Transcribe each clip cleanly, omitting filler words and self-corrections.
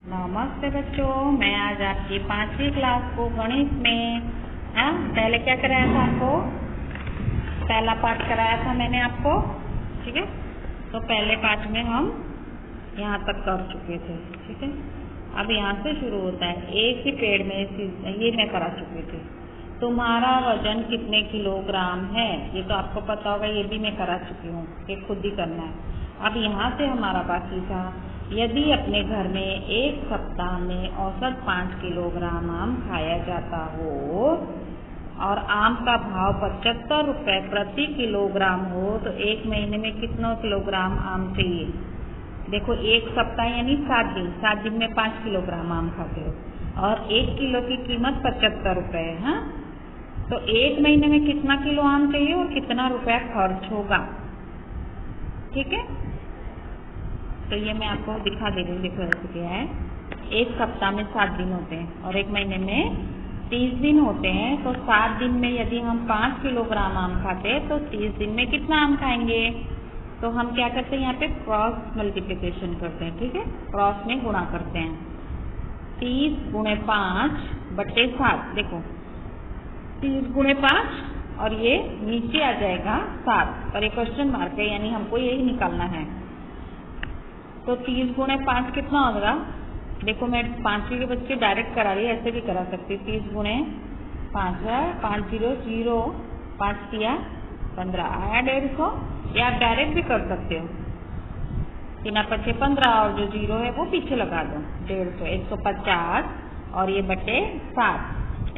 नमस्ते बच्चों, मैं आज आपकी 5वीं क्लास को गणित में पहले क्या कराया था आपको? पहला पाठ कराया था मैंने आपको, ठीक है। तो पहले पाठ में हम यहाँ तक कर चुके थे, ठीक है। अब यहाँ से शुरू होता है, एक ही पेड़ में ये मैं करा चुकी थी। तुम्हारा वजन कितने किलोग्राम है, ये तो आपको पता होगा, ये भी मैं करा चुकी हूँ, ये खुद ही करना है। अब यहाँ से हमारा बाकी था, यदि अपने घर में एक सप्ताह में औसत 5 किलोग्राम आम खाया जाता हो और आम का भाव 75 रुपये प्रति किलोग्राम हो तो एक महीने में कितना किलोग्राम आम चाहिए? देखो, एक सप्ताह यानी 7 दिन, 7 दिन में 5 किलोग्राम आम खाते हो और 1 किलो की कीमत 75 रुपये है। हाँ, तो एक महीने में कितना किलो आम चाहिए और कितना रुपया खर्च होगा, ठीक है। तो ये मैं आपको दिखा दे रही हूँ, देखो ऐसे क्या है। एक सप्ताह में 7 दिन होते हैं और एक महीने में 30 दिन होते हैं। तो 7 दिन में यदि हम 5 किलोग्राम आम खाते हैं तो 30 दिन में कितना आम खाएंगे? तो हम क्या करते हैं, यहाँ पे क्रॉस मल्टीप्लिकेशन करते हैं, ठीक है। क्रॉस में गुणा करते हैं, 30 गुणे 5 बटे 7। देखो 30 गुणे 5 और ये नीचे आ जाएगा 7 पर एक क्वेश्चन मार्क है, यानी हमको यही निकालना है। तो 30 गुणे 5 कितना होगा? देखो, मैं 5वीं के बच्चे डायरेक्ट करा रही है, ऐसे भी करा सकती है। 30 गुणे 5 है 5 0 0 5 किया 15 आया 150। या आप डायरेक्ट भी कर सकते हो, 3 5 15 और जो 0 है वो पीछे लगा दो, 150 150 और ये बटे 7।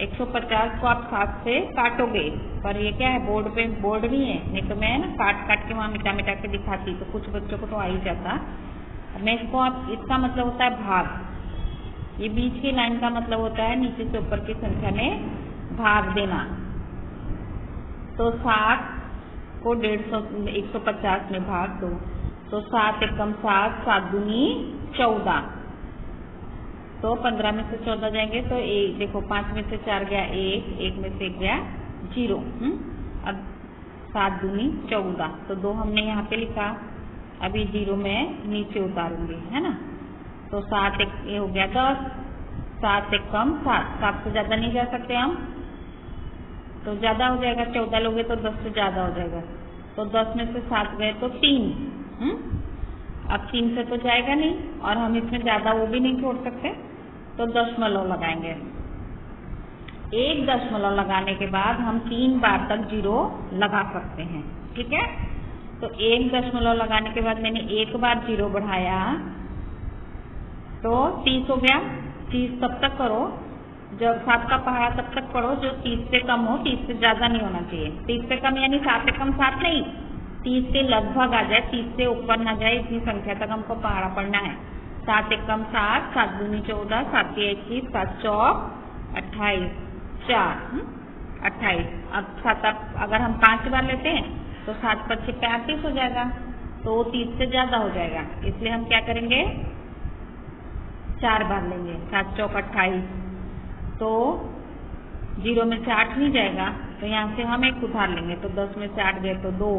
150 को आप 7 से काटोगे, पर ये क्या है, बोर्ड पे बोर्ड नहीं है, नहीं तो मैं ना काट काट के वहाँ मिटा मिटा के दिखाती, तो कुछ बच्चों को तो आ ही जाता। मैं इसको आप, इसका मतलब होता है भाग, ये बीच की लाइन का मतलब होता है नीचे से ऊपर की संख्या में भाग देना। तो 7 को 150 में भाग दो, तो 7 एकम 7 7 दूनी 14। तो 15 में से 14 जाएंगे तो एक, देखो 5 में से 4 गया 1, 1 में से 1 गया 0। अब 7 दूनी 14, तो 2 हमने यहाँ पे लिखा, अभी 0 में नीचे उतारूंगी, है ना। तो 7 एक ये हो गया 10, 7 एकम 7, 7 से ज्यादा नहीं जा सकते हम, तो ज्यादा हो जाएगा, 14 लोगे तो 10 से ज्यादा हो जाएगा। तो 10 में से 7 गए तो 3। अब 3 से तो जाएगा नहीं और हम इसमें ज्यादा वो भी नहीं छोड़ सकते, तो दशमलव लगाएंगे। 1 दशमलव लगाने के बाद हम 3 बार तक 0 लगा सकते हैं, ठीक है। तो 1 दशमलव लगाने के बाद मैंने 1 बार 0 बढ़ाया तो 30 हो गया। 30 तब तक करो जब 7 का पहाड़ा तब तक पढ़ो जो 30 से कम हो, 30 से ज्यादा नहीं होना चाहिए। 30 से कम यानी 7 से कम 7 नहीं, 30 के लगभग आ जाए, 30 से ऊपर ना जाए, इतनी संख्या तक हमको पहाड़ा पढ़ना है। 7 एकम 7, 7 दूनी 14, 7 के 21, 7 चौक 28, 4 28। अब 7 अगर हम 5 बार लेते हैं तो 7 5 35 हो जाएगा, तो 30 से ज्यादा हो जाएगा, इसलिए हम क्या करेंगे, 4 बार लेंगे। 7 चौक 28, तो 0 में से 8 नहीं जाएगा, तो यहाँ से हम एक उधार लेंगे, तो 10 में से 8 गए तो 2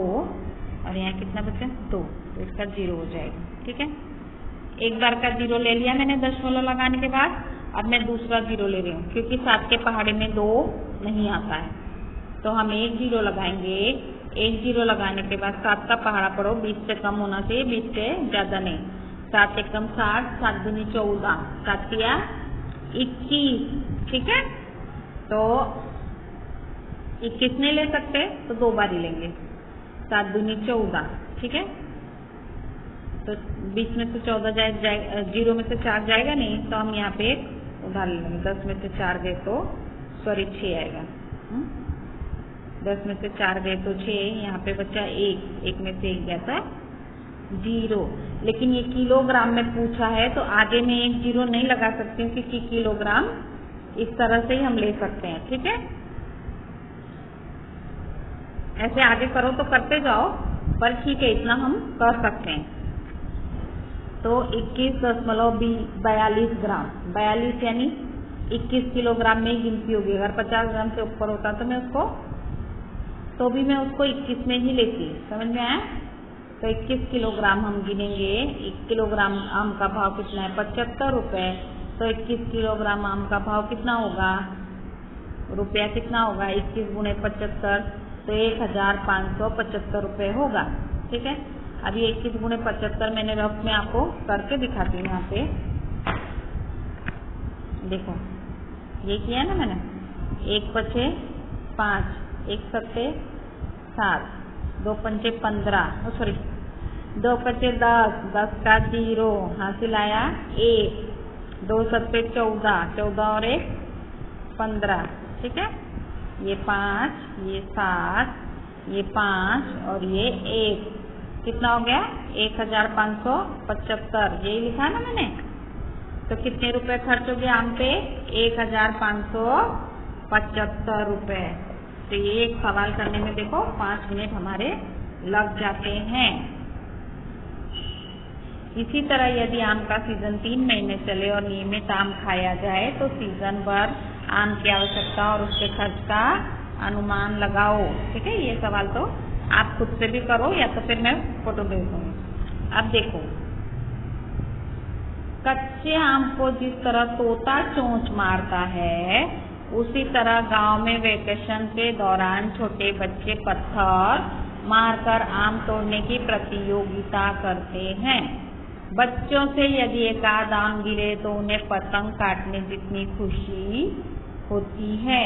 और यहाँ कितना बचा 2, तो इसका 0 हो जाएगा, ठीक है। एक बार का 0 ले लिया मैंने दशमलव लगाने के बाद। अब मैं दूसरा 0 ले रही हूँ क्योंकि 7 के पहाड़े में 2 नहीं आता है, तो हम एक 0 लगाएंगे। एक 0 लगाने के बाद 7 का पहाड़ा पढ़ो, 20 से कम होना चाहिए, 20 से ज्यादा नहीं। 7 एकम 7, 7 दूनी 14, 7 किया 21, ठीक है। तो 21 नहीं ले सकते तो 2 बार ही लेंगे, 7 दूनी 14, ठीक है। तो 20 में से 14 जाए 0 में से 4 जाएगा नहीं, तो हम यहाँ पे एक उधार लेंगे। 10 में से 4 गए तो 6 आएगा। 10 में से 4 गए तो 6, यहाँ पे बचा 1, 1 में से 1 गया था 0। लेकिन ये किलोग्राम में पूछा है तो आगे में एक 0 नहीं लगा सकती हूँ क्योंकि किलोग्राम इस तरह से ही हम ले सकते हैं, ठीक है। ऐसे आगे करो तो करते जाओ, पर ठीक है, इतना हम कर सकते हैं। तो 21.42 ग्राम, 42 यानी 21 किलोग्राम में ही गिनती होगी। अगर 50 ग्राम से ऊपर होता तो मैं उसको 21 में ही लेती, समझ में आया। तो 21 किलोग्राम हम गिनेंगे। 1 किलोग्राम आम का भाव कितना है? 75 रुपये। तो 21 किलोग्राम आम का भाव कितना होगा? रुपया कितना होगा? 21 गुणे 75, तो 1575 रुपये होगा। ठीक है, अब ये 21 गुणे 75 मैंने रफ में आपको करके दिखाती हूँ। यहाँ पे देखो, ये किया ना मैंने, 1 पचे 5, 1 सत्ते 7, 2 पंचे 15, सॉरी 2 पचे 10, 10 का 0 हासिल आया 1, 2 सत्ते 14, 14 और 1 15। ठीक है, ये 5, ये 7, ये 5 और ये 1, कितना हो गया? 1575। यही लिखा ना मैंने। तो कितने रुपए खर्च हो गए आम पे? 1575 रुपये। तो ये एक सवाल करने में देखो 5 मिनट हमारे लग जाते हैं। इसी तरह यदि आम का सीजन 3 महीने चले और नियमित आम खाया जाए तो सीजन भर आम की आवश्यकता और उसके खर्च का अनुमान लगाओ। ठीक है, ये सवाल तो आप खुद से भी करो या तो फिर मैं फोटो भेज दूंगी। अब देखो, कच्चे आम को जिस तरह तोता चोंच मारता है, उसी तरह गांव में वेकेशन के दौरान छोटे बच्चे पत्थर मारकर आम तोड़ने की प्रतियोगिता करते हैं। बच्चों से यदि एक आध आम गिरे तो उन्हें पतंग काटने जितनी खुशी होती है।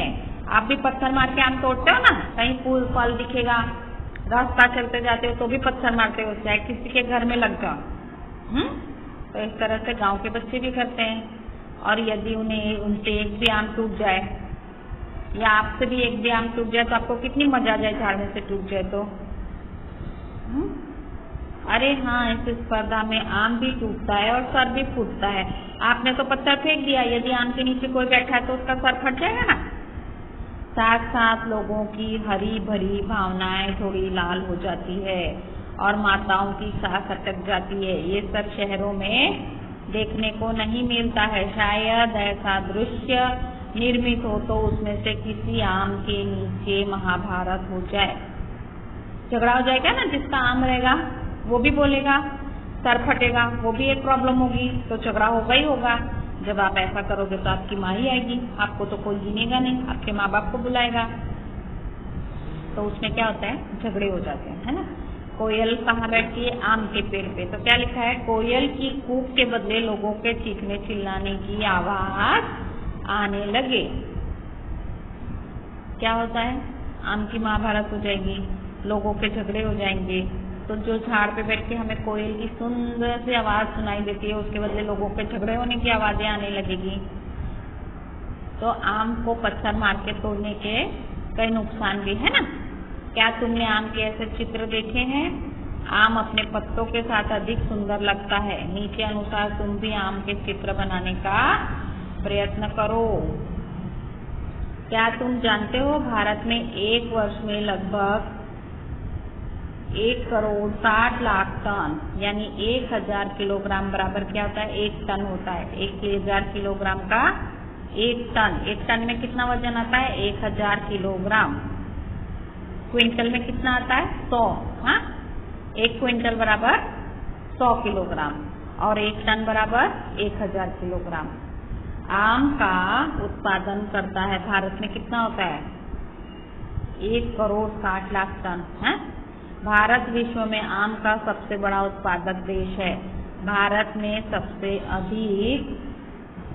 आप भी पत्थर मार के आम तोड़ते हो ना? कहीं फूल फल दिखेगा, रास्ता चलते जाते हो तो भी पत्थर मारते हो, चाहे किसी के घर में लग जाओ। तो इस तरह से गांव के बच्चे भी करते हैं। और यदि उनसे एक भी आम टूट जाए या आपसे भी एक भी आम टूट जाए तो आपको कितनी मजा आ जाए, झाड़ में से टूट जाए तो। अरे हाँ, इस स्पर्धा में आम भी टूटता है और सर भी फूटता है। आपने तो पत्थर फेंक दिया, यदि आम के नीचे कोई बैठा है तो उसका सर फट जाएगा ना। साथ साथ लोगों की हरी भरी भावनाएं थोड़ी लाल हो जाती है और माताओं की सांस अटक जाती है। ये सब शहरों में देखने को नहीं मिलता है। शायद ऐसा दृश्य निर्मित हो तो उसमें से किसी आम के नीचे महाभारत हो जाए। झगड़ा हो जाएगा ना, जिसका आम रहेगा वो भी बोलेगा, सर फटेगा, वो भी एक प्रॉब्लम होगी, तो झगड़ा होगा ही होगा। जब आप ऐसा करोगे तो आपकी माँ ही आएगी, आपको तो कोई गिनेगा नहीं, आपके माँ बाप को बुलाएगा। तो उसमें क्या होता है? झगड़े हो जाते हैं, है ना। कोयल कहाँ बैठती है? आम के पेड़ पे। तो क्या लिखा है? कोयल की कूक के बदले लोगों के चीखने चिल्लाने की आवाज आने लगे। क्या होता है? आम की महाभारत हो जाएगी, लोगों के झगड़े हो जाएंगे। तो जो झाड़ पे बैठ के हमें कोयल की सुंदर सी आवाज सुनाई देती है, उसके बदले लोगों के झगड़े होने की आवाजें आने लगेगी। तो आम को पत्थर मार के तोड़ने के कई नुकसान भी है ना। क्या तुमने आम के ऐसे चित्र देखे हैं? आम अपने पत्तों के साथ अधिक सुंदर लगता है। नीचे अनुसार तुम भी आम के चित्र बनाने का प्रयत्न करो। क्या तुम जानते हो भारत में एक वर्ष में लगभग 1,60,00,000 टन यानी 1000 किलोग्राम बराबर क्या होता है? 1 टन होता है। 1000 किलोग्राम का 1 टन। 1 टन में कितना वजन आता है? 1000 किलोग्राम। क्विंटल में कितना आता है? 100। हाँ, 1 क्विंटल बराबर 100 किलोग्राम और 1 टन बराबर 1000 किलोग्राम। आम का उत्पादन करता है भारत में कितना होता है? 1,60,00,000 टन है। भारत विश्व में आम का सबसे बड़ा उत्पादक देश है। भारत में सबसे अधिक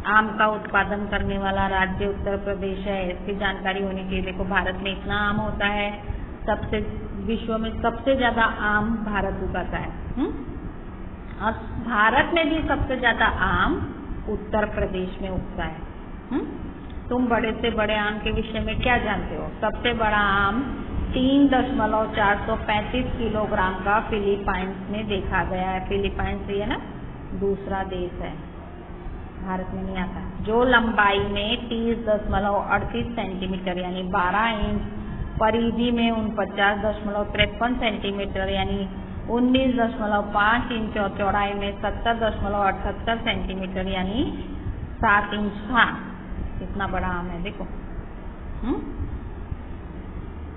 आम का उत्पादन करने वाला राज्य उत्तर प्रदेश है। इसकी जानकारी होनी चाहिए। देखो, भारत में इतना आम होता है, विश्व में सबसे ज्यादा आम भारत उगाता है। और भारत में भी सबसे ज्यादा आम उत्तर प्रदेश में उगता है। तुम बड़े से बड़े आम के विषय में क्या जानते हो? सबसे बड़ा आम 3,435 किलोग्राम का फिलीपाइंस में देखा गया है। फिलीपाइंस ये ना दूसरा देश है, भारत में नहीं आता। जो लंबाई में 30.38 सेंटीमीटर यानी 12 इंच, परिधि में 49.53 सेंटीमीटर यानी 19.5 इंच और चौड़ाई में 70.78 सेंटीमीटर यानी 7 इंच था। इतना बड़ा आम है देखो।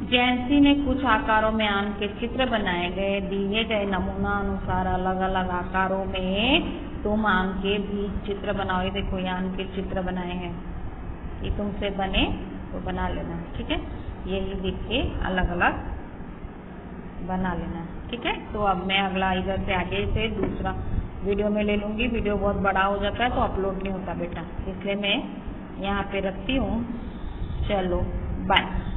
जैंसी ने कुछ आकारों में आम के चित्र बनाए गए। दिए गए नमूना अनुसार अलग अलग आकारों में तुम आम के बीज चित्र बनाओ। ये देखो ये आम के चित्र बनाए हैं, ये तुमसे बने तो बना लेना, ठीक है। यही लिख के अलग अलग बना लेना, ठीक है। तो अब मैं अगला इधर से आगे से दूसरा वीडियो में ले लूँगी। वीडियो बहुत बड़ा हो जाता है तो अपलोड नहीं होता बेटा, इसलिए मैं यहाँ पे रखती हूँ। चलो बाय।